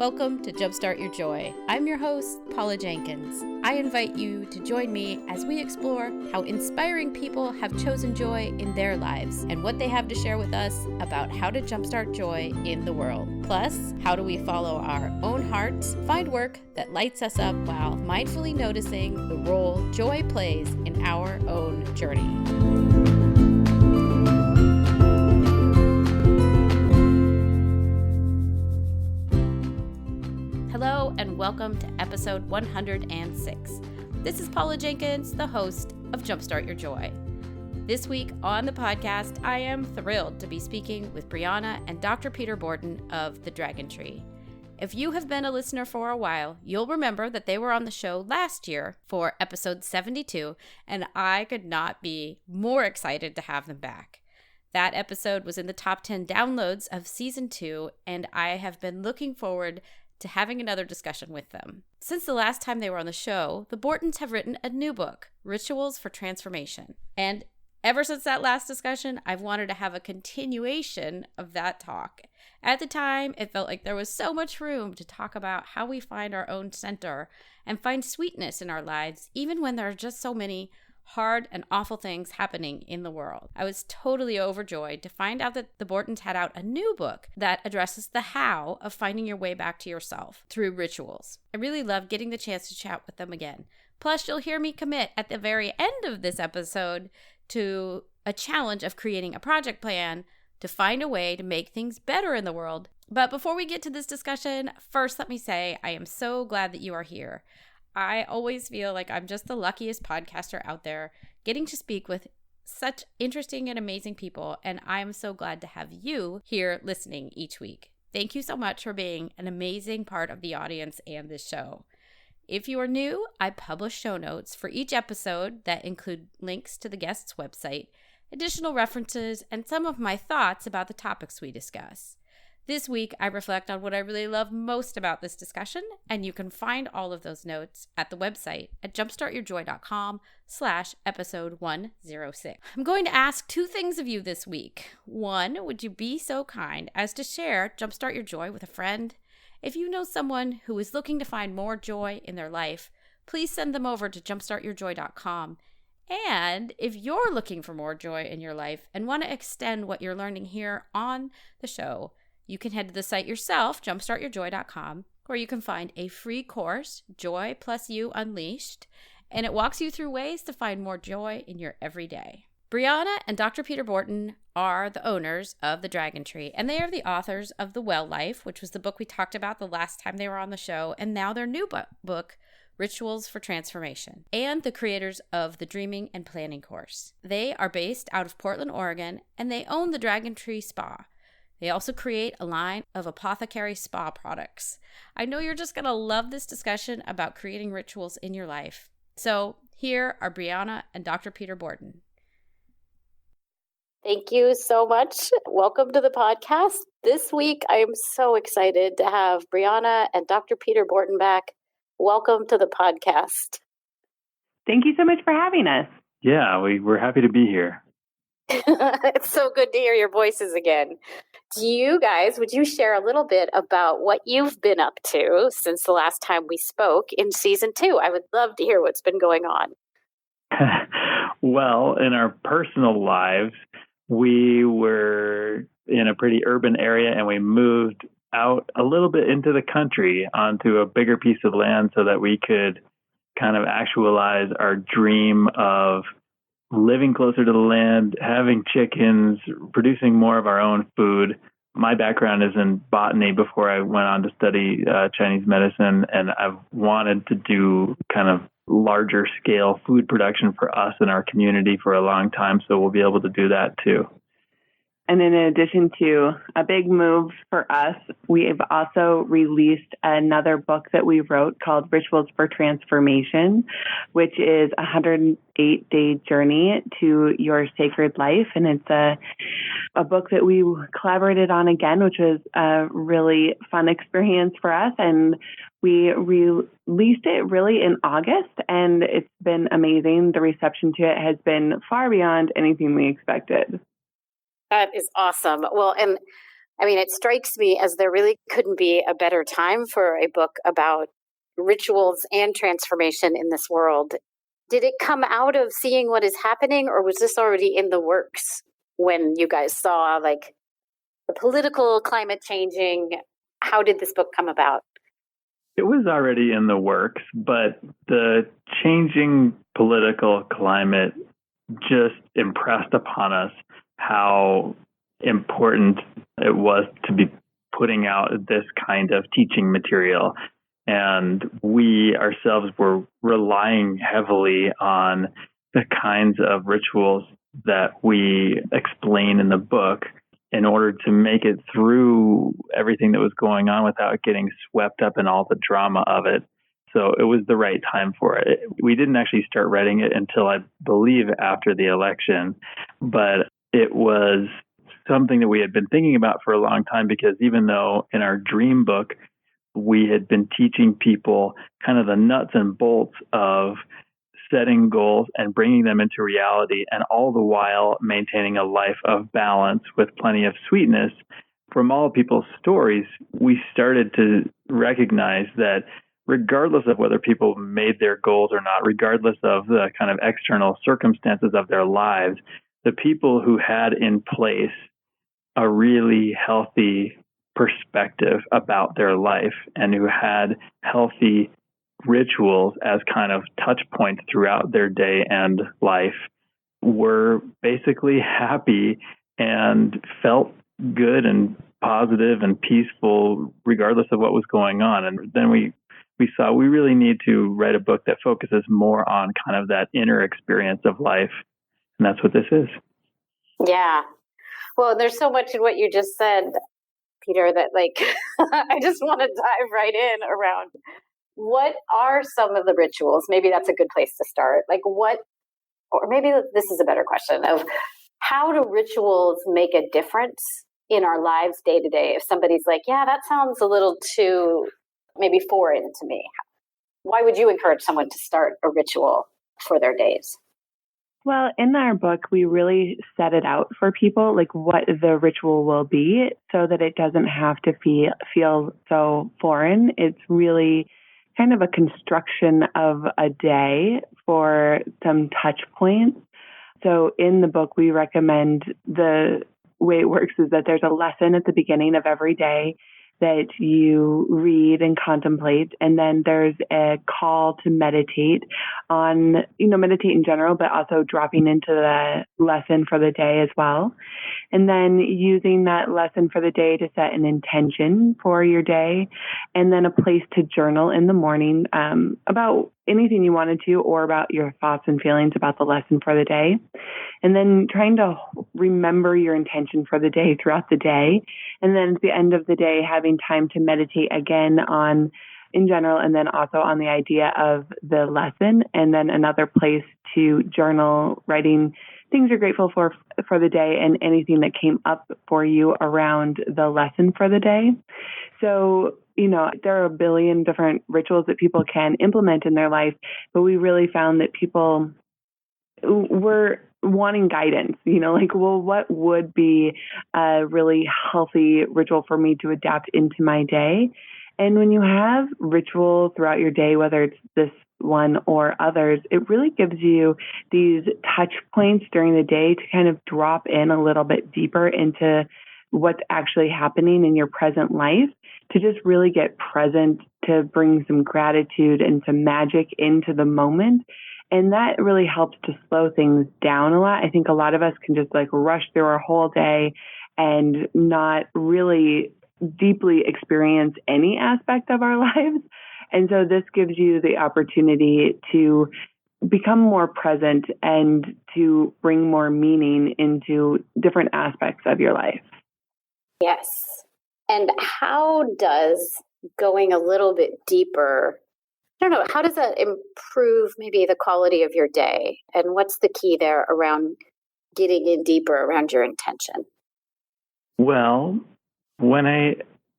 Welcome to Jumpstart Your Joy. I'm your host, Paula Jenkins. I invite you to join me as we explore how inspiring people have chosen joy in their lives and what they have to share with us about how to jumpstart joy in the world. Plus, how do we follow our own hearts, find work that lights us up while mindfully noticing the role joy plays in our own journey. Hello and welcome to episode 106. This is Paula Jenkins, the host of Jumpstart Your Joy. This week on the podcast, I am thrilled to be speaking with Briana and Dr. Peter Borten of The Dragon Tree. If you have been a listener for a while, you'll remember that they were on the show last year for episode 72, and I could not be more excited to have them back. That episode was in the top 10 downloads of season 2, and I have been looking forward to having another discussion with them. Since the last time they were on the show, the Bortens have written a new book, Rituals for Transformation. And ever since that last discussion, I've wanted to have a continuation of that talk. At the time, it felt like there was so much room to talk about how we find our own center and find sweetness in our lives, even when there are just so many hard and awful things happening in the world. I was totally overjoyed to find out that the Bortens had out a new book that addresses the how of finding your way back to yourself through rituals. I really loved getting the chance to chat with them again. Plus, you'll hear me commit at the very end of this episode to a challenge of creating a project plan to find a way to make things better in the world. But before we get to this discussion, first let me say I am so glad that you are here. I always feel like I'm just the luckiest podcaster out there getting to speak with such interesting and amazing people, and I'm so glad to have you here listening each week. Thank you so much for being an amazing part of the audience and this show. If you are new, I publish show notes for each episode that include links to the guest's website, additional references, and some of my thoughts about the topics we discuss. This week, I reflect on what I really love most about this discussion, and you can find all of those notes at the website at jumpstartyourjoy.com/episode 106. I'm going to ask two things of you this week. One, would you be so kind as to share Jumpstart Your Joy with a friend? If you know someone who is looking to find more joy in their life, please send them over to jumpstartyourjoy.com. And if you're looking for more joy in your life and want to extend what you're learning here on the show, you can head to the site yourself, jumpstartyourjoy.com, where you can find a free course, Joy Plus You Unleashed, and it walks you through ways to find more joy in your everyday. Briana and Dr. Peter Borten are the owners of The Dragon Tree, and they are the authors of The Well Life, which was the book we talked about the last time they were on the show, and now their new book, Rituals for Transformation, and the creators of the Dreaming and Planning course. They are based out of Portland, Oregon, and they own the Dragon Tree Spa. They also create a line of apothecary spa products. I know you're just going to love this discussion about creating rituals in your life. So here are Briana and Dr. Peter Borten. Thank you so much. Welcome to the podcast. This week, I am so excited to have Briana and Dr. Peter Borten back. Welcome to the podcast. Thank you so much for having us. Yeah, we're happy to be here. It's so good to hear your voices again. Would you share a little bit about what you've been up to since the last time we spoke in season 2? I would love to hear what's been going on. Well, in our personal lives, we were in a pretty urban area and we moved out a little bit into the country onto a bigger piece of land so that we could kind of actualize our dream of living closer to the land, having chickens, producing more of our own food. My background is in botany before I went on to study Chinese medicine, and I've wanted to do kind of larger scale food production for us and our community for a long time, so we'll be able to do that too. And in addition to a big move for us, we've also released another book that we wrote called Rituals for Transformation, which is a 108-day journey to your sacred life. And it's a book that we collaborated on again, which was a really fun experience for us. And we released it really in August, and it's been amazing. The reception to it has been far beyond anything we expected. That is awesome. Well, and I mean, it strikes me as there really couldn't be a better time for a book about rituals and transformation in this world. Did it come out of seeing what is happening, or was this already in the works when you guys saw like the political climate changing? How did this book come about? It was already in the works, but the changing political climate just impressed upon us how important it was to be putting out this kind of teaching material. And we ourselves were relying heavily on the kinds of rituals that we explain in the book in order to make it through everything that was going on without getting swept up in all the drama of it. So it was the right time for it. We didn't actually start writing it until, I believe, after the election, but it was something that we had been thinking about for a long time, because even though in our dream book, we had been teaching people kind of the nuts and bolts of setting goals and bringing them into reality, and all the while maintaining a life of balance with plenty of sweetness. From all people's stories, we started to recognize that regardless of whether people made their goals or not, regardless of the kind of external circumstances of their lives, the people who had in place a really healthy perspective about their life and who had healthy rituals as kind of touch points throughout their day and life were basically happy and felt good and positive and peaceful regardless of what was going on. And then we saw we really need to write a book that focuses more on kind of that inner experience of life. And that's what this is. Yeah. Well, there's so much in what you just said, Peter, that like I just want to dive right in around what are some of the rituals? Maybe that's a good place to start. Like what, or maybe this is a better question of how do rituals make a difference in our lives day to day? If somebody's like, yeah, that sounds a little too maybe foreign to me. Why would you encourage someone to start a ritual for their days? Well, in our book, we really set it out for people, like what the ritual will be, so that it doesn't have to feel so foreign. It's really kind of a construction of a day for some touch points. So in the book, we recommend the way it works is that there's a lesson at the beginning of every day that you read and contemplate. And then there's a call to meditate on, meditate in general, but also dropping into the lesson for the day as well. And then using that lesson for the day to set an intention for your day, and then a place to journal in the morning about anything you wanted to, or about your thoughts and feelings about the lesson for the day. And then trying to remember your intention for the day throughout the day. And then at the end of the day, having time to meditate again on, in general, and then also on the idea of the lesson, and then another place to journal, writing things you're grateful for the day and anything that came up for you around the lesson for the day. So, there are a billion different rituals that people can implement in their life, but we really found that people were wanting guidance, what would be a really healthy ritual for me to adapt into my day? And when you have ritual throughout your day, whether it's this one or others, it really gives you these touch points during the day to kind of drop in a little bit deeper into what's actually happening in your present life, to just really get present, to bring some gratitude and some magic into the moment. And that really helps to slow things down a lot. I think a lot of us can just rush through our whole day and not really deeply experience any aspect of our lives. And so this gives you the opportunity to become more present and to bring more meaning into different aspects of your life. Yes. And how does going a little bit deeper, how does that improve maybe the quality of your day? And what's the key there around getting in deeper around your intention? Well, when I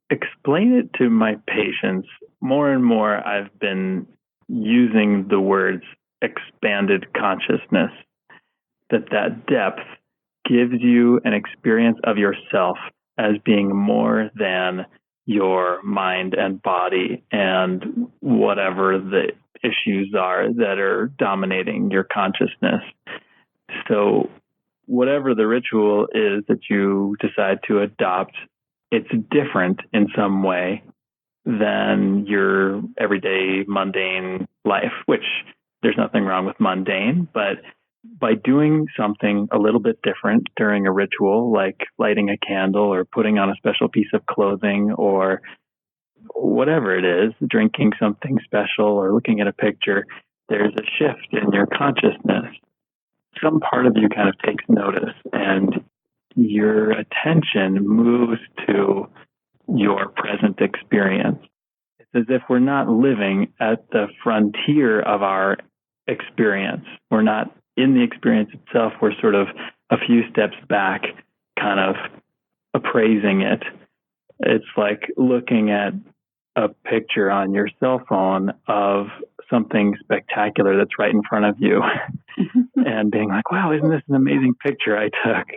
explain it to my patients, more and more I've been using the words expanded consciousness, that depth gives you an experience of yourself as being more than your mind and body and whatever the issues are that are dominating your consciousness. So whatever the ritual is that you decide to adopt, it's different in some way than your everyday mundane life, which there's nothing wrong with mundane, but by doing something a little bit different during a ritual, like lighting a candle or putting on a special piece of clothing or whatever it is, drinking something special or looking at a picture, there's a shift in your consciousness. Some part of you kind of takes notice and your attention moves to your present experience. It's as if we're not living at the frontier of our experience. We're not in the experience itself. We're sort of a few steps back, kind of appraising it. It's like looking at a picture on your cell phone of something spectacular that's right in front of you and being like, wow, isn't this an amazing picture I took?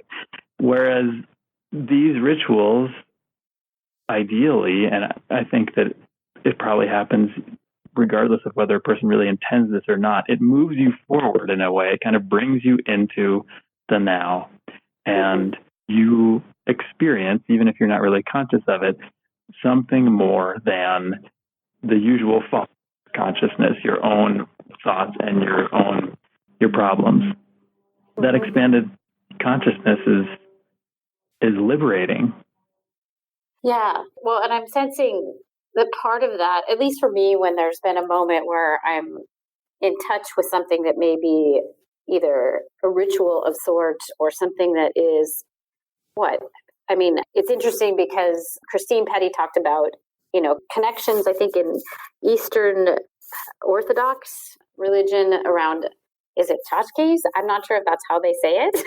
Whereas these rituals, ideally, and I think that it probably happens regardless of whether a person really intends this or not, it moves you forward in a way. It kind of brings you into the now. And you experience, even if you're not really conscious of it, something more than the usual false consciousness, your own thoughts and your problems. That expanded consciousness is liberating. Yeah. Well, and I'm sensing that part of that, at least for me, when there's been a moment where I'm in touch with something that may be either a ritual of sorts or something that is it's interesting because Christine Petty talked about, connections, I think, in Eastern Orthodox religion around, is it tchotchkes? I'm not sure if that's how they say it.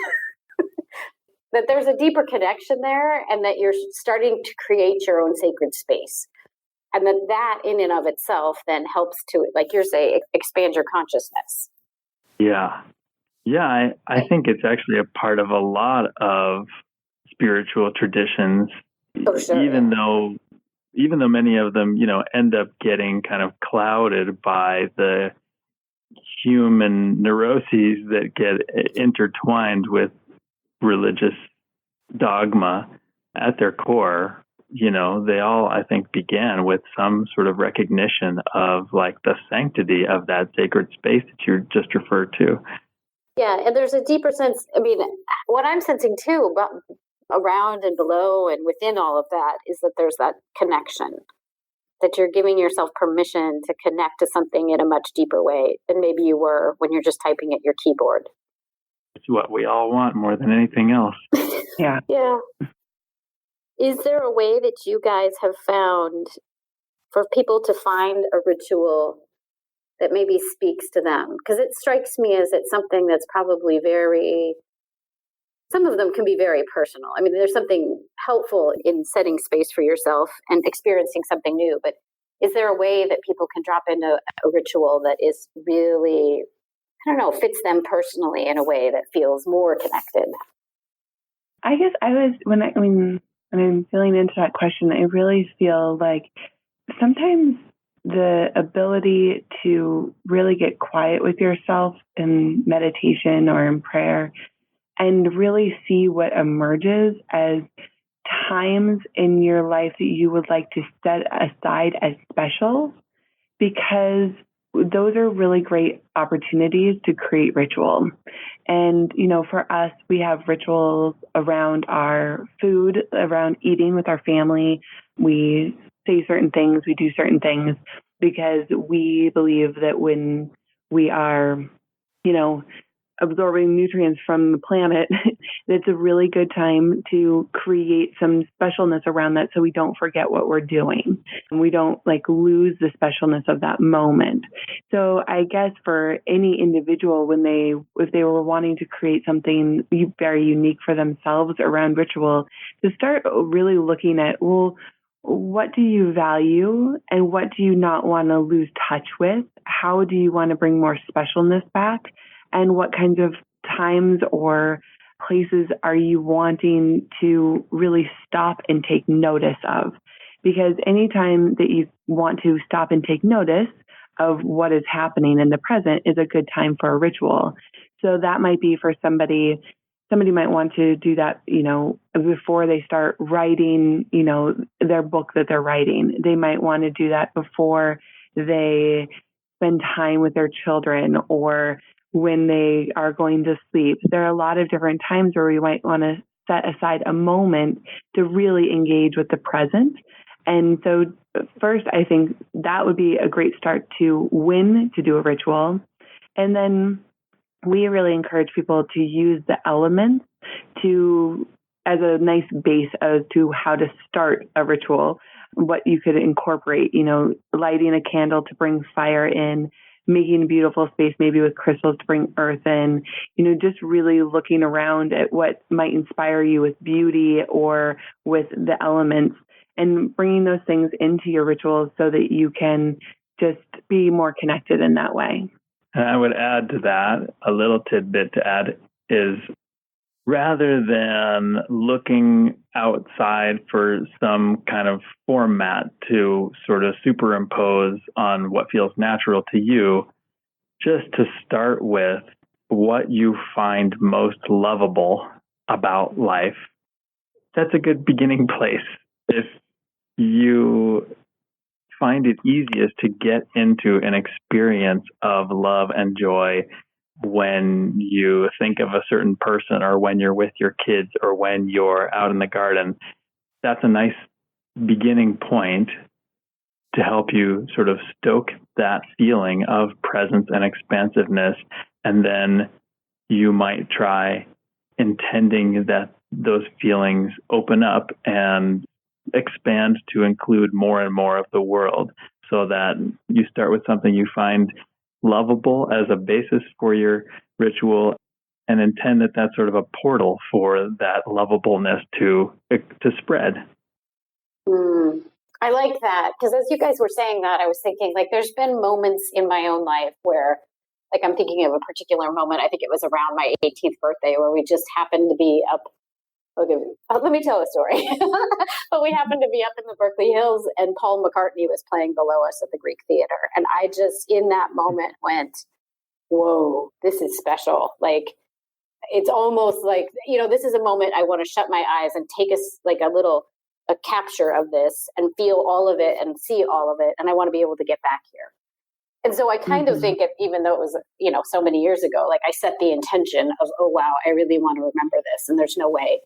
That there's a deeper connection there and that you're starting to create your own sacred space. And that in and of itself then helps to, like you're saying, expand your consciousness. Yeah. Yeah, I think it's actually a part of a lot of spiritual traditions, Oh, sure, even though many of them, end up getting kind of clouded by the human neuroses that get intertwined with religious dogma. At their core, they all, I think, began with some sort of recognition of like the sanctity of that sacred space that you just referred to. Yeah, and there's a deeper sense. What I'm sensing too about around and below and within all of that is that there's that connection, that you're giving yourself permission to connect to something in a much deeper way than maybe you were when you're just typing at your keyboard. It's what we all want more than anything else. Yeah. Yeah. Is there a way that you guys have found for people to find a ritual that maybe speaks to them? Because it strikes me as it's something that's probably some of them can be very personal. There's something helpful in setting space for yourself and experiencing something new, but is there a way that people can drop into a ritual that is really, fits them personally in a way that feels more connected? I guess when I'm feeling into that question, I really feel like sometimes the ability to really get quiet with yourself in meditation or in prayer and really see what emerges as times in your life that you would like to set aside as special, because those are really great opportunities to create ritual. And, for us, we have rituals around our food, around eating with our family. We say certain things, we do certain things, because we believe that when we are, absorbing nutrients from the planet, it's a really good time to create some specialness around that so we don't forget what we're doing and we don't lose the specialness of that moment. So I guess for any individual, if they were wanting to create something very unique for themselves around ritual, to start really looking at, well, what do you value and what do you not want to lose touch with? How do you want to bring more specialness back? And what kinds of times or places are you wanting to really stop and take notice of? Because anytime that you want to stop and take notice of what is happening in the present is a good time for a ritual. So that might be for somebody might want to do that, before they start writing, their book that they're writing. They might want to do that before they spend time with their children or when they are going to sleep. There are a lot of different times where we might want to set aside a moment to really engage with the present. And so first, I think that would be a great start to when to do a ritual. And then we really encourage people to use the elements as a nice base as to how to start a ritual, what you could incorporate, lighting a candle to bring fire in, making a beautiful space, maybe with crystals to bring earth in, just really looking around at what might inspire you with beauty or with the elements and bringing those things into your rituals so that you can just be more connected in that way. And I would add to that, a little tidbit to add is rather than looking outside for some kind of format to sort of superimpose on what feels natural to you, just to start with what you find most lovable about life, that's a good beginning place. If you find it easiest to get into an experience of love and joy when you think of a certain person or when you're with your kids or when you're out in the garden, that's a nice beginning point to help you sort of stoke that feeling of presence and expansiveness. And then you might try intending that those feelings open up and expand to include more and more of the world, so that you start with something you find lovable as a basis for your ritual and intend that that's sort of a portal for that lovableness to spread. I like that, because as you guys were saying that, I was thinking, there's been moments in my own life where, I'm thinking of a particular moment, I think it was around my 18th birthday, where we just happened to be up. Okay, let me tell a story. But we happened to be up in the Berkeley Hills, and Paul McCartney was playing below us at the Greek Theater. And I just, in that moment, went, whoa, this is special. It's almost this is a moment I want to shut my eyes and take a capture of this and feel all of it and see all of it. And I want to be able to get back here. And so I kind of think even though it was, so many years ago, I set the intention of, oh, wow, I really want to remember this. And there's no way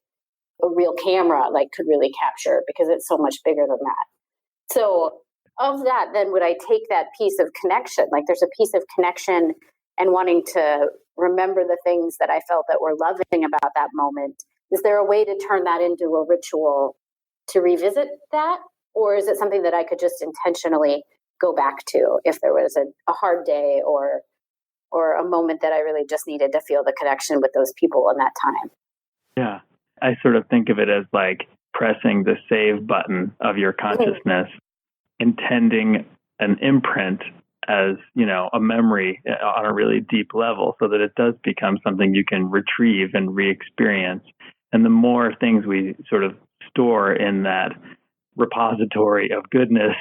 a real camera could really capture it because it's so much bigger than that. So of that, then would I take that piece of connection? There's a piece of connection and wanting to remember the things that I felt that were loving about that moment. Is there a way to turn that into a ritual to revisit that? Or is it something that I could just intentionally go back to if there was a hard day or a moment that I really just needed to feel the connection with those people in that time? Yeah. I sort of think of it as pressing the save button of your consciousness, intending an imprint as, a memory on a really deep level so that it does become something you can retrieve and re-experience. And the more things we sort of store in that repository of goodness,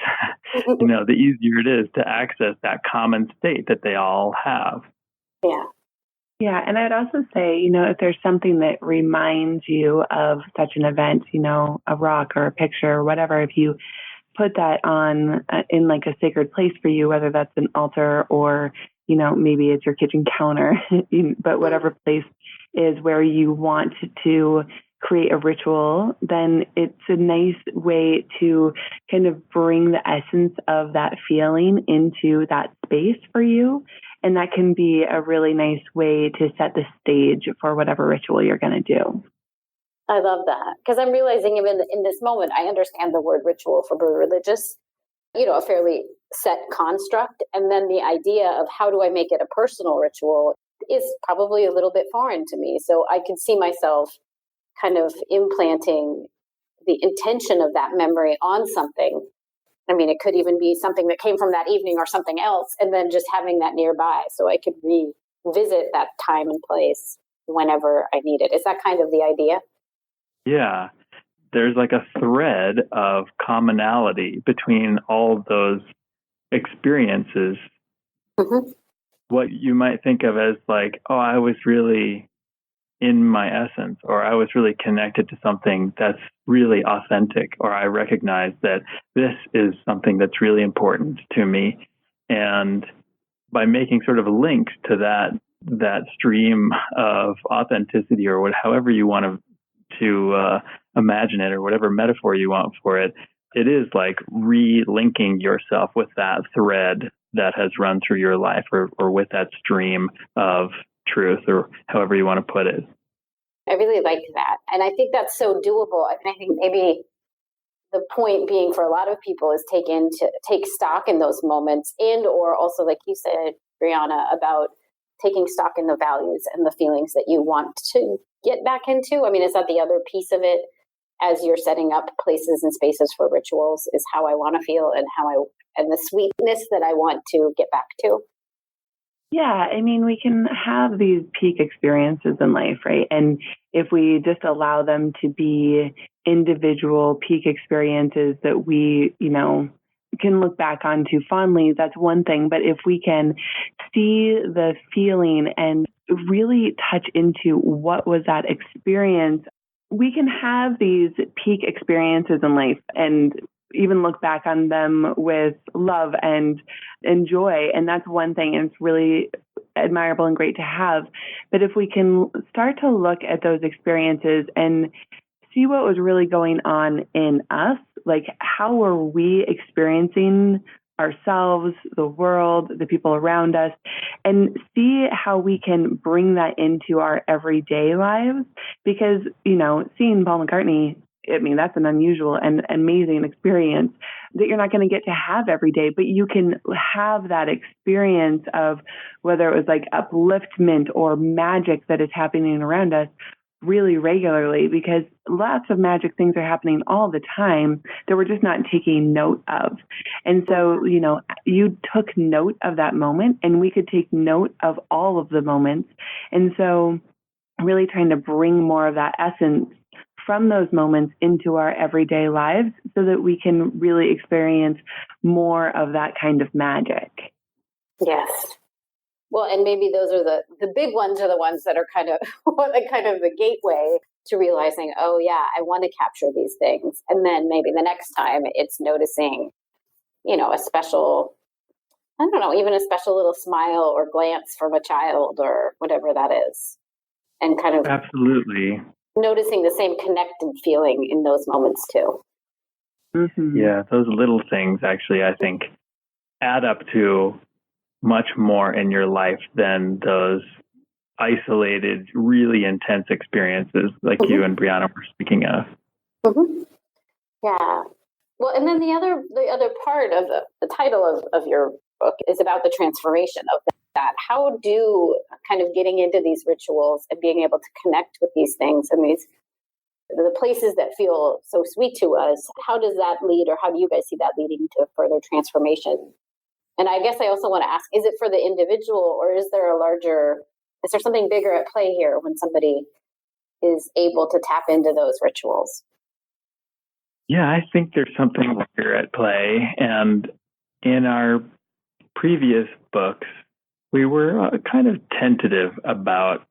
the easier it is to access that common state that they all have. Yeah. Yeah, and I'd also say, if there's something that reminds you of such an event, a rock or a picture or whatever, if you put that on in a sacred place for you, whether that's an altar or, maybe it's your kitchen counter, but whatever place is where you want to create a ritual, then it's a nice way to kind of bring the essence of that feeling into that space for you. And that can be a really nice way to set the stage for whatever ritual you're going to do. I love that, because I'm realizing even in this moment, I understand the word ritual for religious, a fairly set construct. And then the idea of how do I make it a personal ritual is probably a little bit foreign to me. So I could see myself kind of implanting the intention of that memory on something. I mean, it could even be something that came from that evening or something else, and then just having that nearby so I could revisit that time and place. whenever I need it. Is that kind of the idea? Yeah. There's like a thread of commonality between all those experiences. Mm-hmm. What you might think of as like, oh, I was really in my essence, or I was really connected to something that's really authentic, or I recognize that this is something that's really important to me. And by making sort of links to that stream of authenticity, or however you want to imagine it, or whatever metaphor you want for it, it is like re-linking yourself with that thread that has run through your life, or with that stream of truth, or however you want to put it. I really like that. And I think that's so doable. I think maybe the point being for a lot of people is take stock in those moments, and or also, like you said, Briana, about taking stock in the values and the feelings that you want to get back into. I mean, is that the other piece of it as you're setting up places and spaces for rituals, is how I want to feel and and the sweetness that I want to get back to? Yeah, I mean, we can have these peak experiences in life, right? And if we just allow them to be individual peak experiences that we, can look back onto fondly, that's one thing. But if we can see the feeling and really touch into what was that experience, we can have these peak experiences in life and even look back on them with love and joy. And that's one thing. And it's really admirable and great to have. But if we can start to look at those experiences and see what was really going on in us, like how were we experiencing ourselves, the world, the people around us, and see how we can bring that into our everyday lives. Because, seeing Paul McCartney, I mean, that's an unusual and amazing experience that you're not going to get to have every day, but you can have that experience of whether it was like upliftment or magic that is happening around us really regularly, because lots of magic things are happening all the time that we're just not taking note of. And so, you took note of that moment, and we could take note of all of the moments. And so really trying to bring more of that essence from those moments into our everyday lives so that we can really experience more of that kind of magic. Yes. Well, and maybe those are the big ones are the ones that are kind of the gateway to realizing, oh yeah, I want to capture these things. And then maybe the next time it's noticing, a special, I don't know, even a special little smile or glance from a child or whatever that is. And kind of absolutely noticing the same connected feeling in those moments too. Mm-hmm. Yeah, those little things actually, I think, add up to much more in your life than those isolated, really intense experiences like mm-hmm. you and Briana were speaking of. Mm-hmm. Yeah. Well, and then the other part of the title of your book is about the transformation of that. How do kind of getting into these rituals and being able to connect with these things and the places that feel so sweet to us, how does that lead, or how do you guys see that leading to further transformation? And I guess I also want to ask, is it for the individual, or is there something bigger at play here when somebody is able to tap into those rituals? Yeah, I think there's something bigger at play. And in our previous books, we were kind of tentative about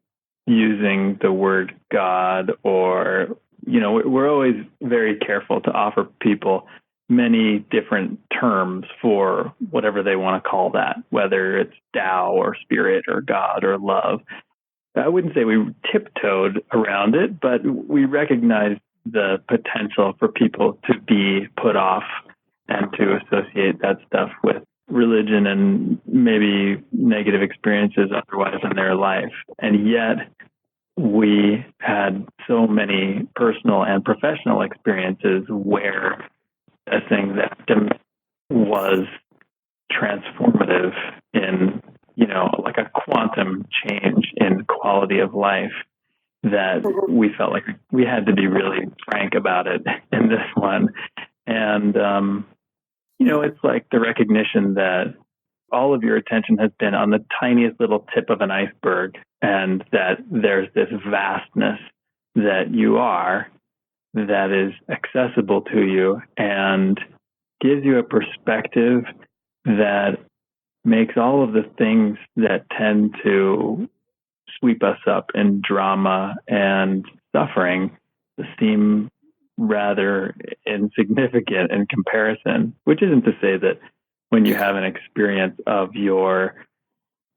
using the word God, or, we're always very careful to offer people many different terms for whatever they want to call that, whether it's Tao or spirit or God or love. I wouldn't say we tiptoed around it, but we recognized the potential for people to be put off and to associate that stuff with religion and maybe negative experiences otherwise in their life. And yet we had so many personal and professional experiences where a thing that was transformative in, like a quantum change in quality of life, that we felt like we had to be really frank about it in this one. And, it's like the recognition that all of your attention has been on the tiniest little tip of an iceberg, and that there's this vastness that you are that is accessible to you and gives you a perspective that makes all of the things that tend to sweep us up in drama and suffering seem rather insignificant in comparison, which isn't to say that when you have an experience of your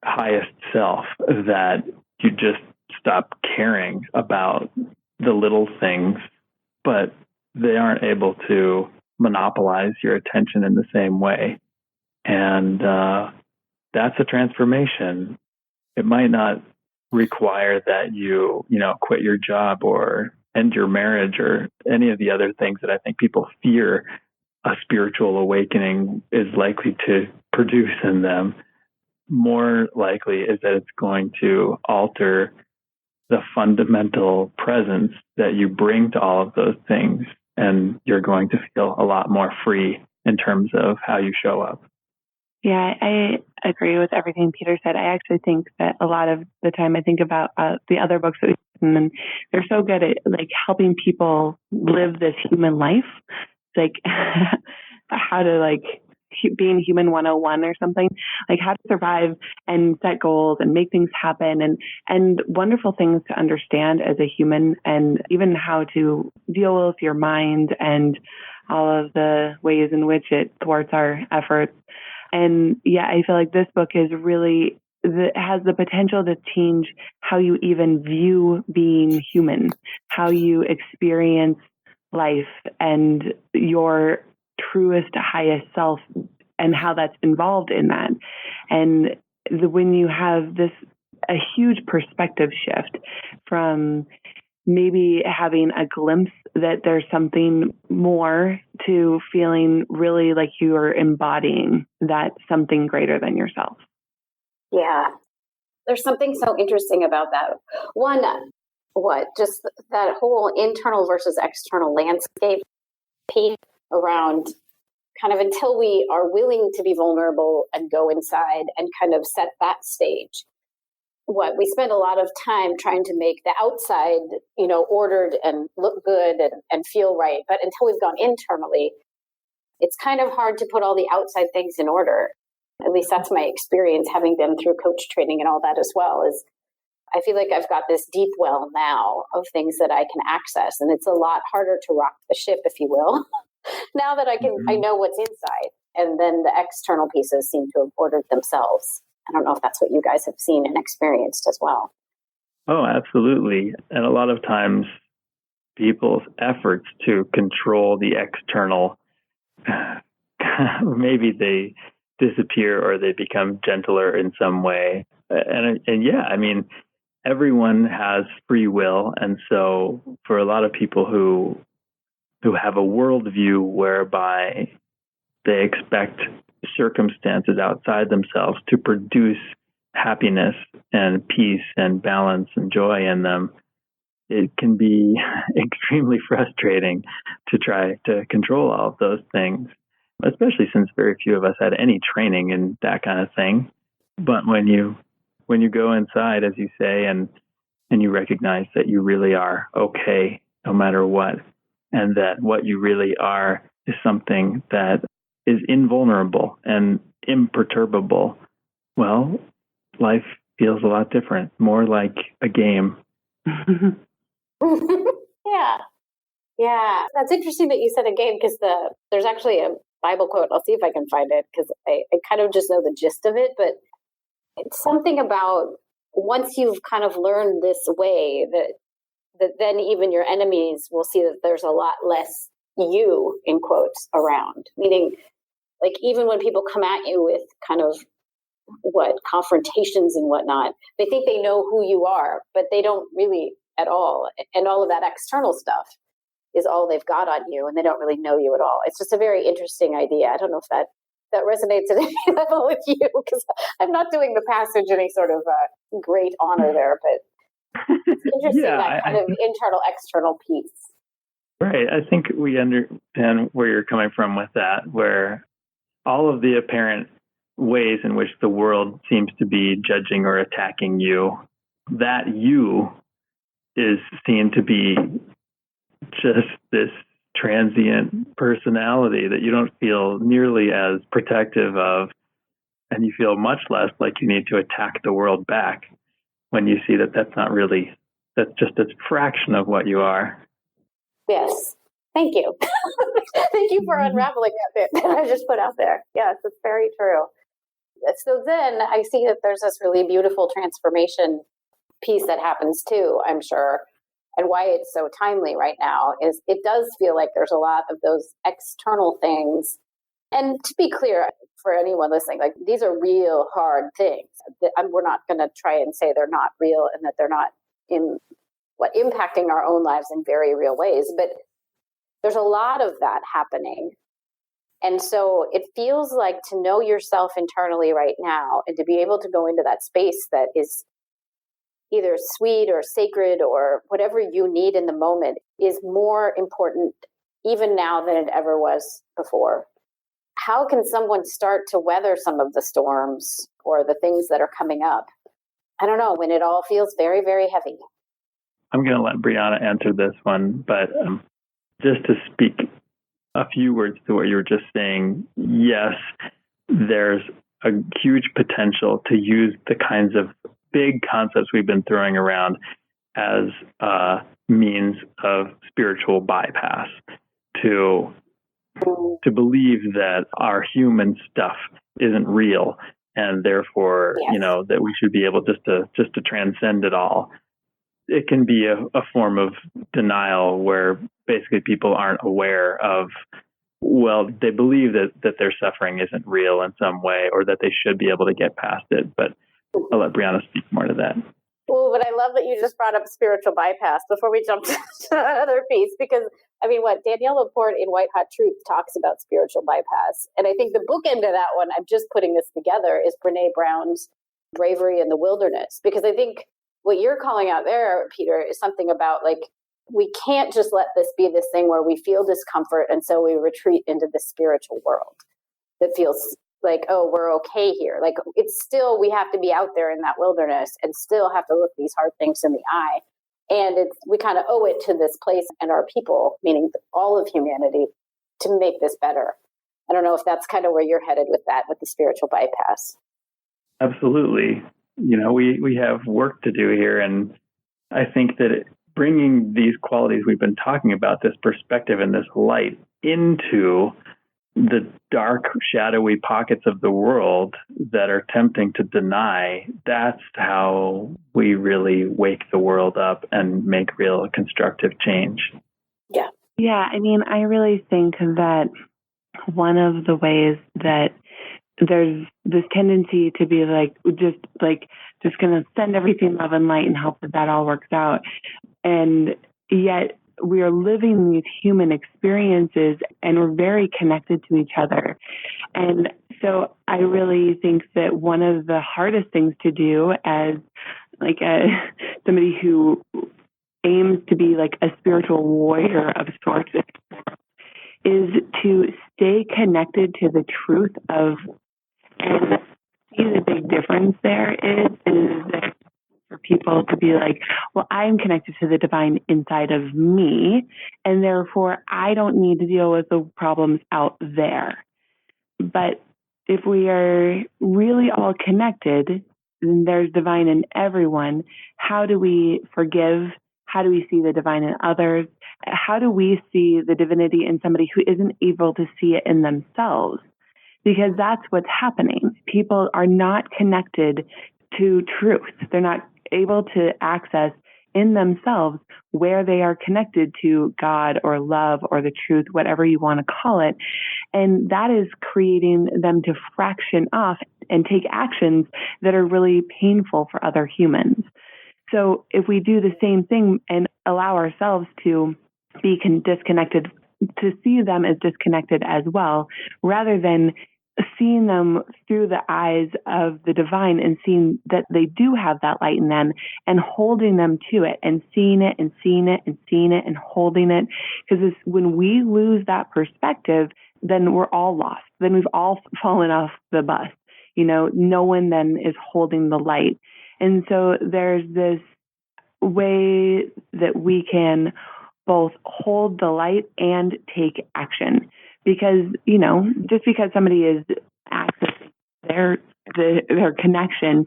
highest self that you just stop caring about the little things, but they aren't able to monopolize your attention in the same way. And that's a transformation. It might not require that you quit your job or end your marriage or any of the other things that I think people fear a spiritual awakening is likely to produce in them. More likely is that it's going to alter the fundamental presence that you bring to all of those things, and you're going to feel a lot more free in terms of how you show up. Yeah, I agree with everything Peter said. I actually think that a lot of the time I think about the other books that we've written, and they're so good at like helping people live this human life, like how to like being human 101 or something, like how to survive and set goals and make things happen and wonderful things to understand as a human, and even how to deal with your mind and all of the ways in which it thwarts our efforts. And yeah, I feel like this book is really, has the potential to change how you even view being human, how you experience life and your truest, highest self, and how that's involved in that. And when you have a huge perspective shift from maybe having a glimpse that there's something more to feeling really like you are embodying that something greater than yourself. Yeah. There's something so interesting about that. One, just that whole internal versus external landscape piece around kind of until we are willing to be vulnerable and go inside and kind of set that stage. We spend a lot of time trying to make the outside, ordered and look good and feel right. But until we've gone internally, it's kind of hard to put all the outside things in order. At least that's my experience, having been through coach training and all that as well, is I feel like I've got this deep well now of things that I can access. And it's a lot harder to rock the ship, if you will, now that I know what's inside. And then the external pieces seem to have ordered themselves. I don't know if that's what you guys have seen and experienced as well. Oh, absolutely. And a lot of times people's efforts to control the external, maybe they disappear or they become gentler in some way. And yeah, I mean, everyone has free will. And so for a lot of people who have a worldview whereby they expect circumstances outside themselves to produce happiness and peace and balance and joy in them, it can be extremely frustrating to try to control all of those things, especially since very few of us had any training in that kind of thing. But when you go inside, as you say, and you recognize that you really are okay no matter what, and that what you really are is something that is invulnerable and imperturbable, well, life feels a lot different, more like a game. Yeah. That's interesting that you said a game, because there's actually a Bible quote. I'll see if I can find it, because I kind of just know the gist of it, but it's something about once you've kind of learned this way that then even your enemies will see that there's a lot less you, in quotes, around. Meaning, like, even when people come at you with kind of confrontations and whatnot, they think they know who you are, but they don't really at all. And all of that external stuff is all they've got on you, and they don't really know you at all. It's just a very interesting idea. I don't know if that resonates at any level with you, because I'm not doing the passage any sort of great honor there, but it's interesting, that kind of internal, external piece. Right. I think we understand where you're coming from with that, where all of the apparent ways in which the world seems to be judging or attacking you, that you is seen to be just this transient personality that you don't feel nearly as protective of, and you feel much less like you need to attack the world back when you see that that's not really, that's just a fraction of what you are. Yes. Thank you. Thank you for unraveling that bit that I just put out there. Yes, it's very true. So then I see that there's this really beautiful transformation piece that happens too, I'm sure. And why it's so timely right now is it does feel like there's a lot of those external things. And to be clear, for anyone listening, like these are real hard things. We're not going to try and say they're not real and that they're not impacting our own lives in very real ways. But there's a lot of that happening. And so it feels like to know yourself internally right now and to be able to go into that space that is either sweet or sacred or whatever you need in the moment is more important even now than it ever was before. How can someone start to weather some of the storms or the things that are coming up? I don't know, when it all feels very, very heavy. I'm going to let Briana answer this one, but just to speak a few words to what you were just saying, yes, there's a huge potential to use the kinds of big concepts we've been throwing around as a means of spiritual bypass, to believe that our human stuff isn't real, and therefore, yes, that we should be able just to transcend it all. It can be a form of denial where basically people aren't aware of, well, they believe that their suffering isn't real in some way, or that they should be able to get past it. But I'll let Briana speak more to that. Well, but I love that you just brought up spiritual bypass before we jump to another piece, because what Danielle Laporte in White Hot Truth talks about spiritual bypass. And I think the bookend of that one, I'm just putting this together, is Brene Brown's Bravery in the Wilderness. Because I think what you're calling out there, Peter, is something about we can't just let this be this thing where we feel discomfort and so we retreat into the spiritual world that feels like, oh, we're okay here. It's still, we have to be out there in that wilderness and still have to look these hard things in the eye. And we kind of owe it to this place and our people, meaning all of humanity, to make this better. I don't know if that's kind of where you're headed with that, with the spiritual bypass. Absolutely. We have work to do here. And I think that bringing these qualities we've been talking about, this perspective and this light, into the dark, shadowy pockets of the world that are tempting to deny, that's how we really wake the world up and make real constructive change. Yeah. Yeah, I really think that one of the ways that there's this tendency to be just going to send everything love and light and hope that all works out. And yet we are living these human experiences and we're very connected to each other. And so I really think that one of the hardest things to do as somebody who aims to be a spiritual warrior of sorts is to stay connected to the truth of, and see the big difference there is that for people to be well, I'm connected to the divine inside of me, and therefore I don't need to deal with the problems out there. But if we are really all connected, then there's divine in everyone. How do we forgive? How do we see the divine in others? How do we see the divinity in somebody who isn't able to see it in themselves? Because that's what's happening. People are not connected to truth. They're not able to access in themselves where they are connected to God or love or the truth, whatever you want to call it. And that is creating them to fraction off and take actions that are really painful for other humans. So if we do the same thing and allow ourselves to be disconnected, to see them as disconnected as well, rather than seeing them through the eyes of the divine and seeing that they do have that light in them and holding them to it and seeing it and seeing it and seeing it and holding it. Because when we lose that perspective, then we're all lost. Then we've all fallen off the bus. no one then is holding the light. And so there's this way that we can both hold the light and take action. Because, just because somebody is accessing their connection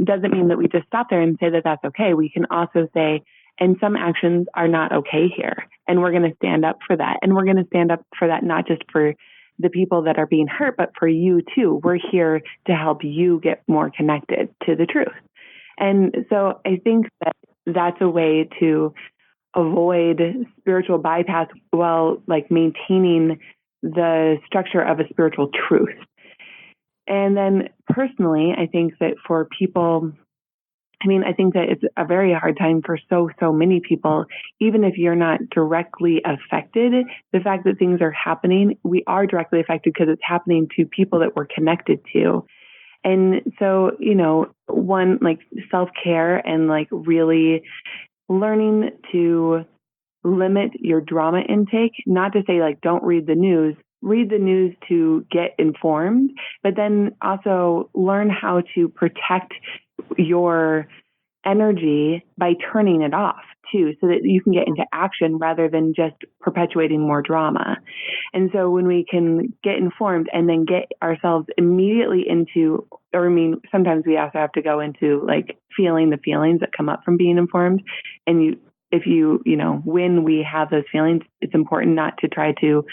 doesn't mean that we just stop there and say that that's okay. We can also say, and some actions are not okay here. And we're going to stand up for that. And we're going to stand up for that, not just for the people that are being hurt, but for you too. We're here to help you get more connected to the truth. And so I think that that's a way to avoid spiritual bypass while maintaining the structure of a spiritual truth. And then personally, I think that for people, I think that it's a very hard time for so many people, even if you're not directly affected. The fact that things are happening, we are directly affected because it's happening to people that we're connected to. And so, one, self-care and really learning to limit your drama intake, not to say don't read the news to get informed, but then also learn how to protect your energy by turning it off too, so that you can get into action rather than just perpetuating more drama. And so when we can get informed and then get ourselves immediately into, sometimes we also have to go into feeling the feelings that come up from being informed. And when we have those feelings, it's important not to try to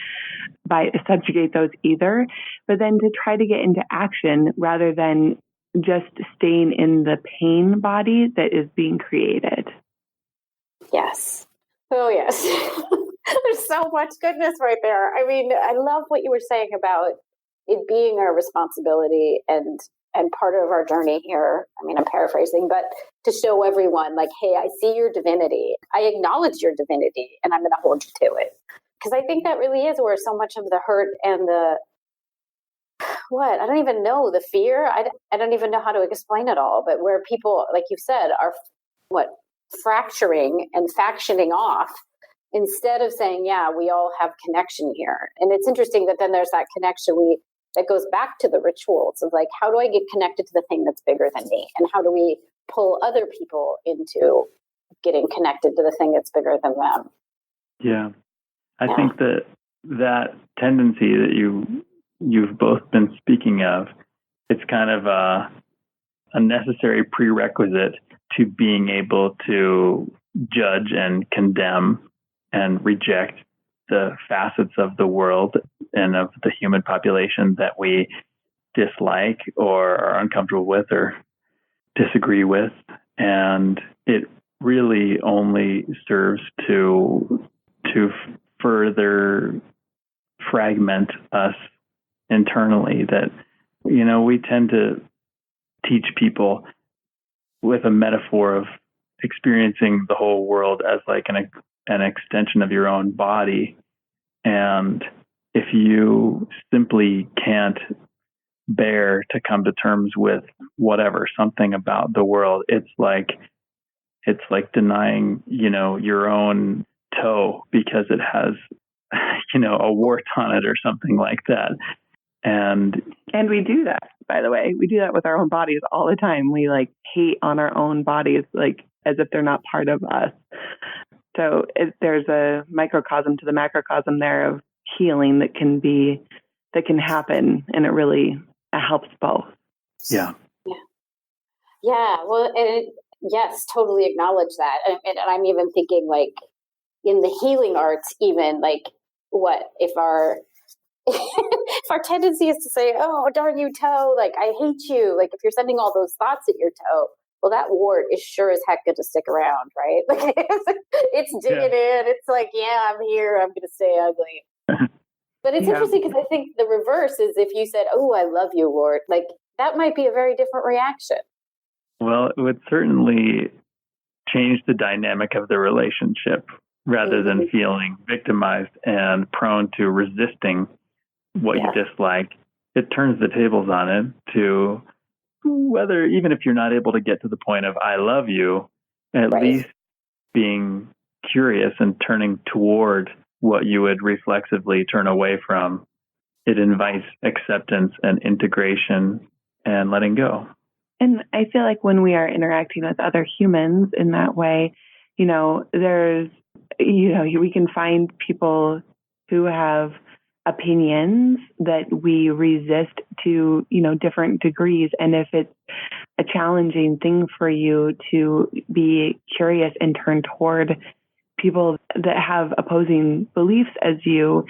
subjugate those either, but then to try to get into action rather than just staying in the pain body that is being created. Yes. Oh, yes. There's so much goodness right there. I love what you were saying about it being our responsibility and part of our journey here. I'm paraphrasing, but to show everyone hey, I see your divinity. I acknowledge your divinity, and I'm going to hold you to it. Because I think that really is where so much of the hurt and I don't even know, the fear, I don't even know how to explain it all, but where people, like you said, are fracturing and factioning off instead of saying, yeah, we all have connection here. And it's interesting that then there's that connection that goes back to the rituals of how do I get connected to the thing that's bigger than me? And how do we pull other people into getting connected to the thing that's bigger than them? Yeah. I think that tendency that you've both been speaking of, it's kind of a necessary prerequisite to being able to judge and condemn and reject the facets of the world and of the human population that we dislike or are uncomfortable with or disagree with. And it really only serves to further fragment us internally. That, we tend to teach people with a metaphor of experiencing the whole world as an extension of your own body. And if you simply can't bear to come to terms with something about the world, it's like denying, your own toe because it has, a wart on it or something like that. And we do that, by the way. We do that with our own bodies all the time. We hate on our own bodies, as if they're not part of us. So there's a microcosm to the macrocosm there of healing that can happen, and it really helps both. Yeah. Yeah. Well, yes, totally acknowledge that. And I'm even thinking in the healing arts, even what if our if our tendency is to say, oh, darn you toe, I hate you. If you're sending all those thoughts at your toe, well, that wart is sure as heck going to stick around, right? It's digging in. It's yeah, I'm here. I'm going to stay ugly. But it's interesting because I think the reverse is if you said, oh, I love you, wart, that might be a very different reaction. Well, it would certainly change the dynamic of the relationship rather than feeling victimized and prone to resisting what you dislike. It turns the tables on it to whether, even if you're not able to get to the point of I love you, at least being curious and turning toward what you would reflexively turn away from. It invites acceptance and integration and letting go. And I feel like when we are interacting with other humans in that way, there's, we can find people who have opinions that we resist to, different degrees. And if it's a challenging thing for you to be curious and turn toward people that have opposing beliefs as you,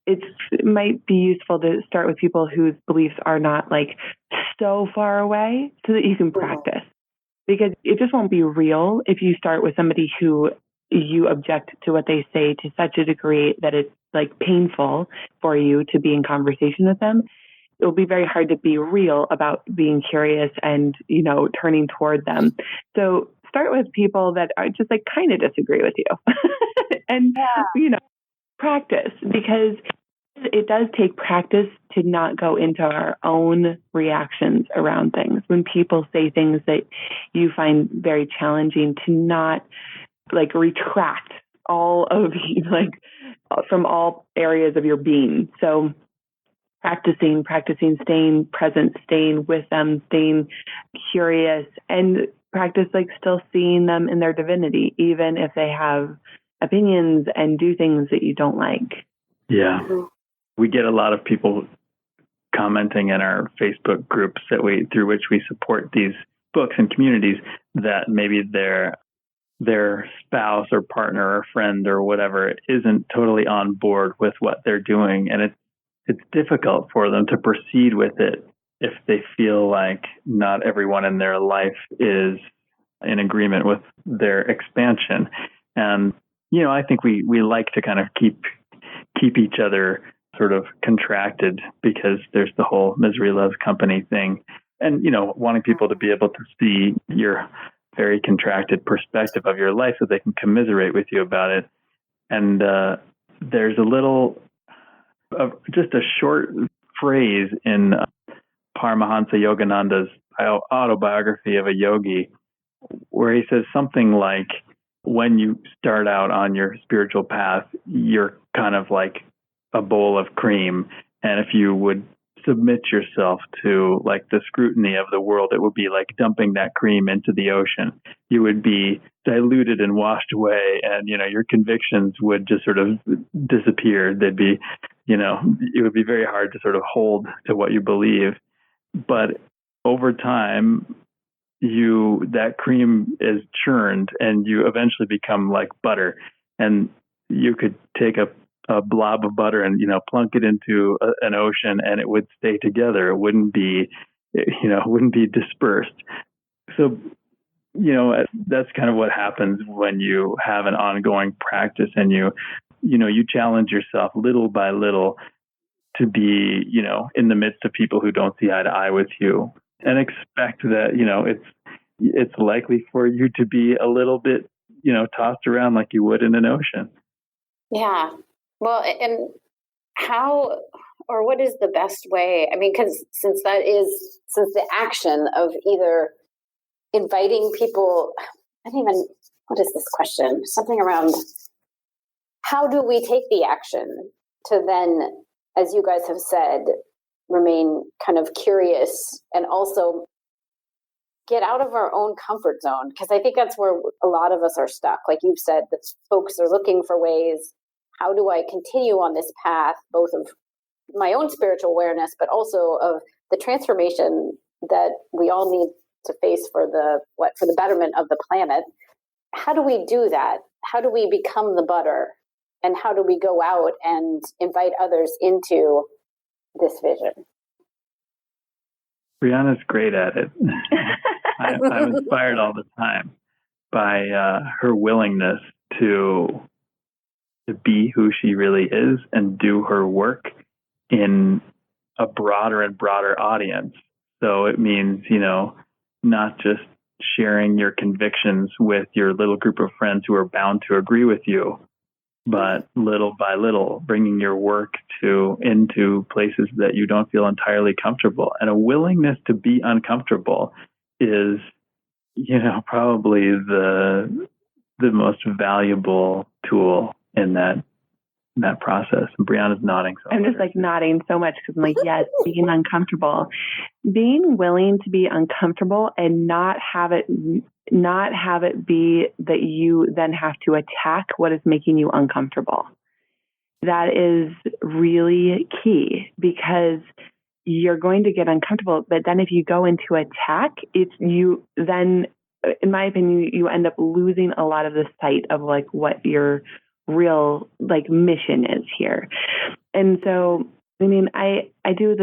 it might be useful to start with people whose beliefs are not like so far away so that you can practice. Because it just won't be real if you start with somebody who you object to what they say to such a degree that it's like painful for you to be in conversation with them. It will be very hard to be real about being curious and, turning toward them. So start with people that are just like kind of disagree with you and, practice, because it does take practice to not go into our own reactions around things. When people say things that you find very challenging, to not like retract all of from all areas of your being. So practicing, staying present, staying with them, staying curious, and practice like still seeing them in their divinity, even if they have opinions and do things that you don't like. Yeah. We get a lot of people commenting in our Facebook groups through which we support these books and communities that maybe their spouse or partner or friend or whatever isn't totally on board with what they're doing, and it's difficult for them to proceed with it if they feel like not everyone in their life is in agreement with their expansion. And I think we like to kind of keep each other sort of contracted, because there's the whole misery loves company thing, and wanting people to be able to see your very contracted perspective of your life so they can commiserate with you about it. And there's just a short phrase in Paramahansa Yogananda's autobiography of a yogi, where he says something like, when you start out on your spiritual path, you're kind of like a bowl of cream. And if you would submit yourself to like the scrutiny of the world, it would be like dumping that cream into the ocean. You would be diluted and washed away, and your convictions would just sort of disappear. They'd be, it would be very hard to sort of hold to what you believe. But over time, that cream is churned, and you eventually become like butter. And you could take a blob of butter and plunk it into an ocean, and it would stay together. It wouldn't be dispersed. So that's kind of what happens when you have an ongoing practice, and you challenge yourself little by little to be in the midst of people who don't see eye to eye with you, and expect that it's likely for you to be a little bit tossed around like you would in an ocean. Yeah. Well, and how, or what is the best way? I mean, because since the action of either inviting people, what is this question? Something around how do we take the action to then, as you guys have said, remain kind of curious and also get out of our own comfort zone? Because I think that's where a lot of us are stuck. Like you've said, that folks are looking for ways. How do I continue on this path, both of my own spiritual awareness, but also of the transformation that we all need to face for the betterment of the planet? How do we do that? How do we become the butter? And how do we go out and invite others into this vision? Brianna's great at it. I'm inspired all the time by her willingness to be who she really is and do her work in a broader and broader audience. So it means, not just sharing your convictions with your little group of friends who are bound to agree with you, but little by little bringing your work into places that you don't feel entirely comfortable. And a willingness to be uncomfortable is, probably the most valuable tool in that that process. And Brianna's nodding. So I'm just like nodding so much because I'm like, yes, being uncomfortable, being willing to be uncomfortable and not have it be that you then have to attack what is making you uncomfortable. That is really key, because you're going to get uncomfortable. But then if you go into attack, you then, in my opinion, you end up losing a lot of the sight of like what your real like mission is here. And so, I mean, I do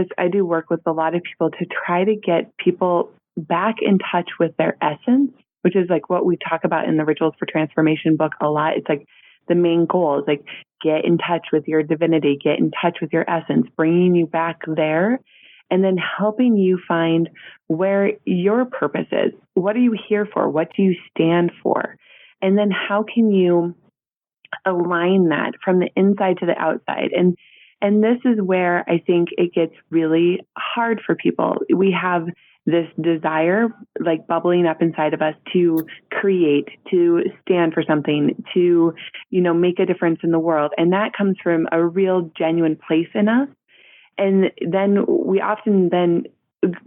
work with a lot of people to try to get people back in touch with their essence, which is like what we talk about in the Rituals for Transformation book a lot. It's like the main goal is like, get in touch with your divinity, get in touch with your essence, bringing you back there, and then helping you find where your purpose is. What are you here for? What do you stand for? And then how can you align that from the inside to the outside? And this is where I think it gets really hard for people. We have this desire like bubbling up inside of us to create, to stand for something, to, make a difference in the world. And that comes from a real genuine place in us. And then we often then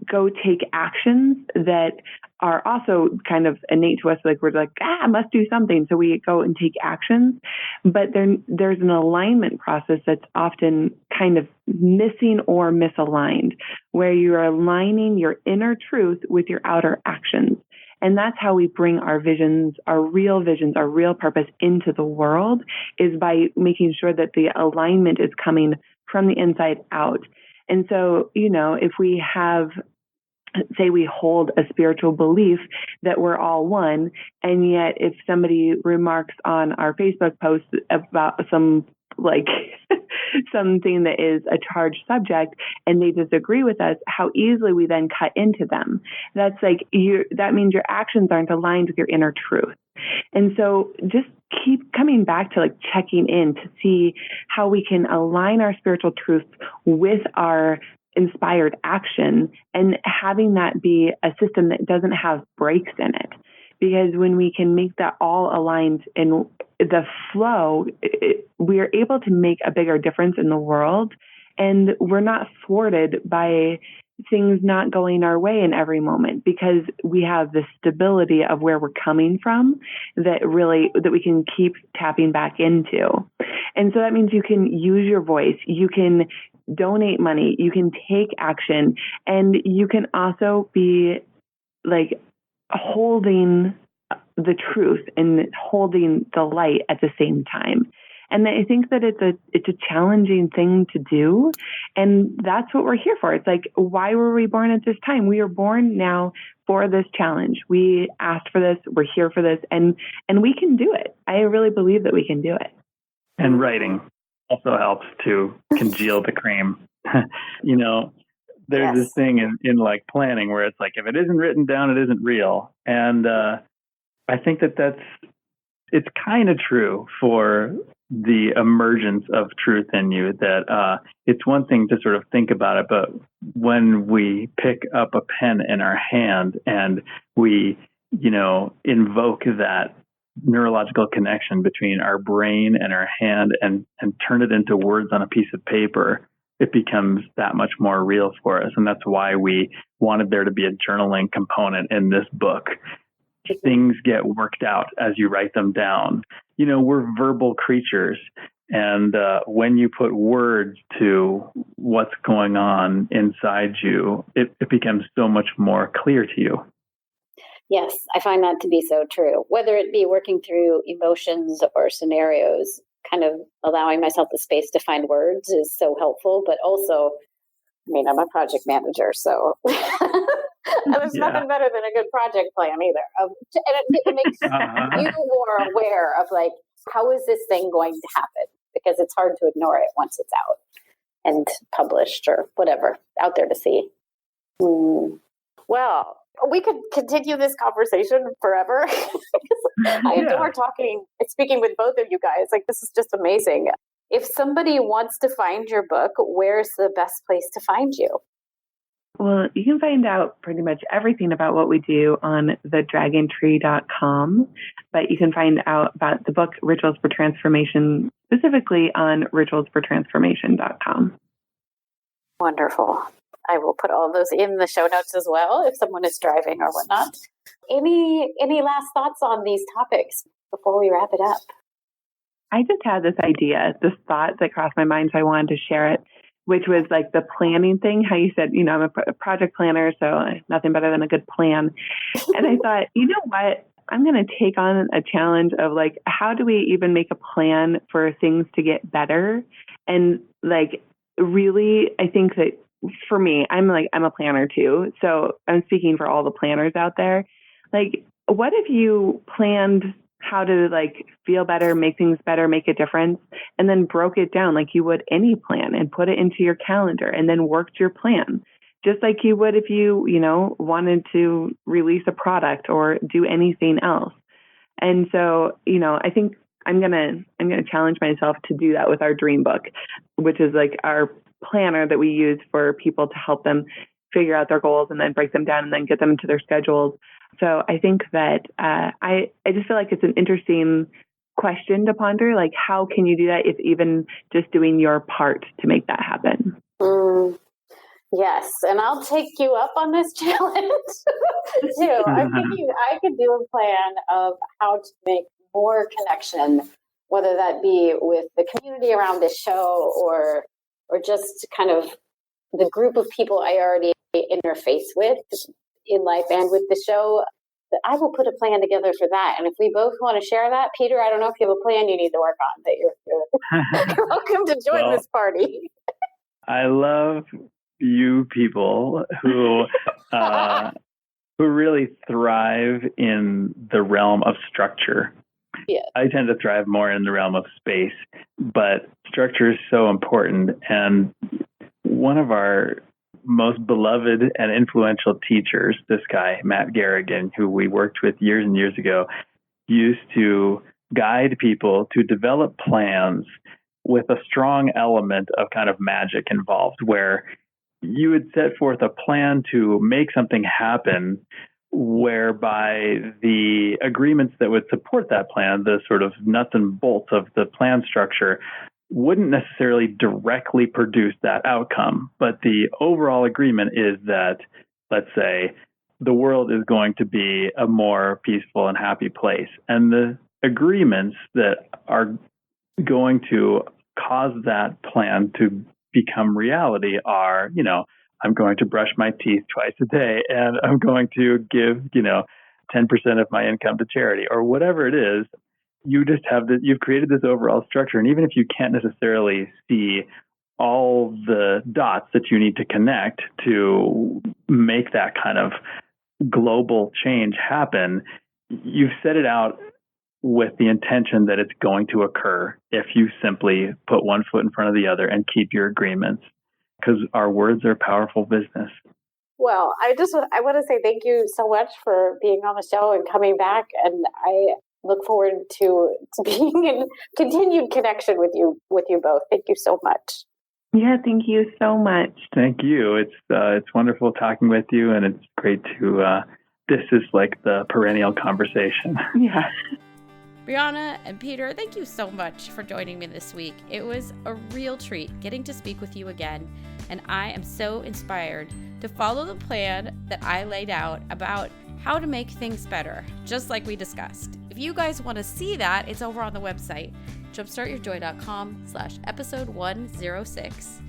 go take actions that are also kind of innate to us. Like we're like, I must do something. So we go and take actions, but there's an alignment process that's often kind of missing or misaligned, where you're aligning your inner truth with your outer actions. And that's how we bring our visions, our real purpose into the world, is by making sure that the alignment is coming from the inside out. And so, if we have, say we hold a spiritual belief that we're all one, and yet if somebody remarks on our Facebook post about something that is a charged subject and they disagree with us, how easily we then cut into them. That's like, that means your actions aren't aligned with your inner truth. And so just keep coming back to like checking in to see how we can align our spiritual truth with our inspired action, and having that be a system that doesn't have breaks in it. Because when we can make that all aligned in the flow, we are able to make a bigger difference in the world, and we're not thwarted by things not going our way in every moment, because we have the stability of where we're coming from that we can keep tapping back into. And so that means you can use your voice, you can donate money, you can take action, and you can also be like holding the truth and holding the light at the same time. And I think that it's a challenging thing to do. And that's what we're here for. It's like, why were we born at this time? We are born now for this challenge. We asked for this. We're here for this. And we can do it. I really believe that we can do it. And writing also helps to congeal the cream. There's this thing in like planning where it's like, if it isn't written down, it isn't real. And I think it's kind of true for the emergence of truth in you, that it's one thing to sort of think about it, but when we pick up a pen in our hand and we, invoke that neurological connection between our brain and our hand and turn it into words on a piece of paper, it becomes that much more real for us. And that's why we wanted there to be a journaling component in this book. Things get worked out as you write them down. We're verbal creatures. And when you put words to what's going on inside you, it becomes so much more clear to you. Yes, I find that to be so true. Whether it be working through emotions or scenarios, kind of allowing myself the space to find words is so helpful. But also, I'm a project manager, so there's nothing better than a good project plan either. And it makes you more aware of like, how is this thing going to happen? Because it's hard to ignore it once it's out and published or whatever out there to see. Well, we could continue this conversation forever. I adore speaking with both of you guys. Like, this is just amazing. If somebody wants to find your book, where's the best place to find you? Well, you can find out pretty much everything about what we do on thedragontree.com, but you can find out about the book Rituals for Transformation specifically on ritualsfortransformation.com. Wonderful. I will put all those in the show notes as well if someone is driving or whatnot. Any last thoughts on these topics before we wrap it up? I just had this idea, this thought that crossed my mind, so I wanted to share it, which was like the planning thing, how you said, I'm a project planner, so nothing better than a good plan. And I thought, you know what? I'm going to take on a challenge of like, how do we even make a plan for things to get better? And like, really, I think that for me, I'm a planner too. So I'm speaking for all the planners out there. Like, what if you planned how to like feel better, make things better, make a difference, and then broke it down like you would any plan and put it into your calendar and then worked your plan, just like you would if you, wanted to release a product or do anything else. And so, I think I'm going to challenge myself to do that with our dream book, which is like our planner that we use for people to help them figure out their goals and then break them down and then get them into their schedules. So I think that I just feel like it's an interesting question to ponder. Like, how can you do that? It's even just doing your part to make that happen. Yes, and I'll take you up on this challenge too. I'm thinking I could do a plan of how to make more connection, whether that be with the community around this show or just kind of the group of people I already interface with in life and with the show. I will put a plan together for that. And if we both want to share that, Peter, I don't know if you have a plan you need to work on, but you're welcome to join this party. I love you people who really thrive in the realm of structure. Yeah. I tend to thrive more in the realm of space, but structure is so important. And one of our most beloved and influential teachers, this guy, Matt Garrigan, who we worked with years and years ago, used to guide people to develop plans with a strong element of kind of magic involved, where you would set forth a plan to make something happen, whereby the agreements that would support that plan, the sort of nuts and bolts of the plan structure, wouldn't necessarily directly produce that outcome. But the overall agreement is that, let's say, the world is going to be a more peaceful and happy place. And the agreements that are going to cause that plan to become reality are, I'm going to brush my teeth twice a day, and I'm going to give, 10% of my income to charity, or whatever it is. You just have you've created this overall structure. And even if you can't necessarily see all the dots that you need to connect to make that kind of global change happen, you've set it out with the intention that it's going to occur if you simply put one foot in front of the other and keep your agreements, because our words are powerful business. Well, I want to say thank you so much for being on the show and coming back. And I look forward to being in continued connection with you both. Thank you so much. Yeah, thank you so much. Thank you. It's wonderful talking with you, and it's great to. This is like the perennial conversation. Yeah. Briana and Peter, thank you so much for joining me this week. It was a real treat getting to speak with you again, and I am so inspired to follow the plan that I laid out about how to make things better, just like we discussed. If you guys want to see that, it's over on the website, jumpstartyourjoy.com/episode 106.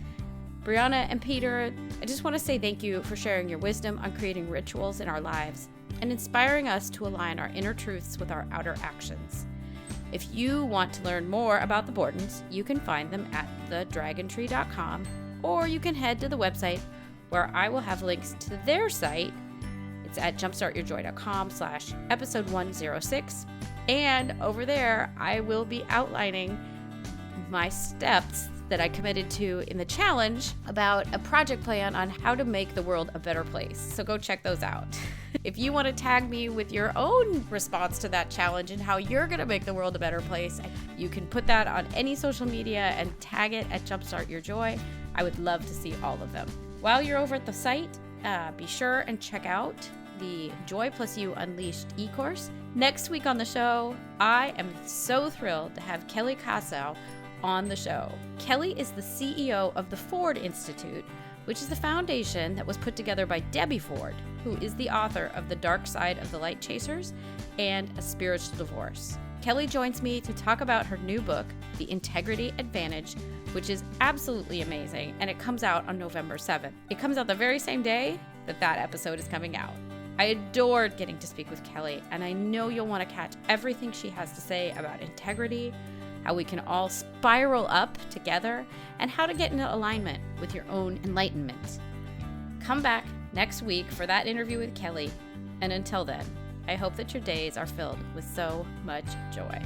Briana and Peter, I just want to say thank you for sharing your wisdom on creating rituals in our lives and inspiring us to align our inner truths with our outer actions. If you want to learn more about the Bortens, you can find them at thedragontree.com, or you can head to the website where I will have links to their site. It's at jumpstartyourjoy.com/episode 106. And over there, I will be outlining my steps that I committed to in the challenge about a project plan on how to make the world a better place. So go check those out. If you want to tag me with your own response to that challenge and how you're going to make the world a better place, you can put that on any social media and tag it at Jumpstart Your Joy. I would love to see all of them. While you're over at the site, be sure and check out the Joy Plus You Unleashed e-course. Next week on the show, I am so thrilled to have Kelly Kassow on the show. Kelly is the CEO of the Ford Institute, which is the foundation that was put together by Debbie Ford, who is the author of The Dark Side of the Light Chasers and A Spiritual Divorce. Kelly joins me to talk about her new book, The Integrity Advantage, which is absolutely amazing, and it comes out on November 7th. It comes out the very same day that episode is coming out. I adored getting to speak with Kelly, and I know you'll want to catch everything she has to say about integrity, how we can all spiral up together, and how to get into alignment with your own enlightenment. Come back next week for that interview with Kelly, and until then, I hope that your days are filled with so much joy.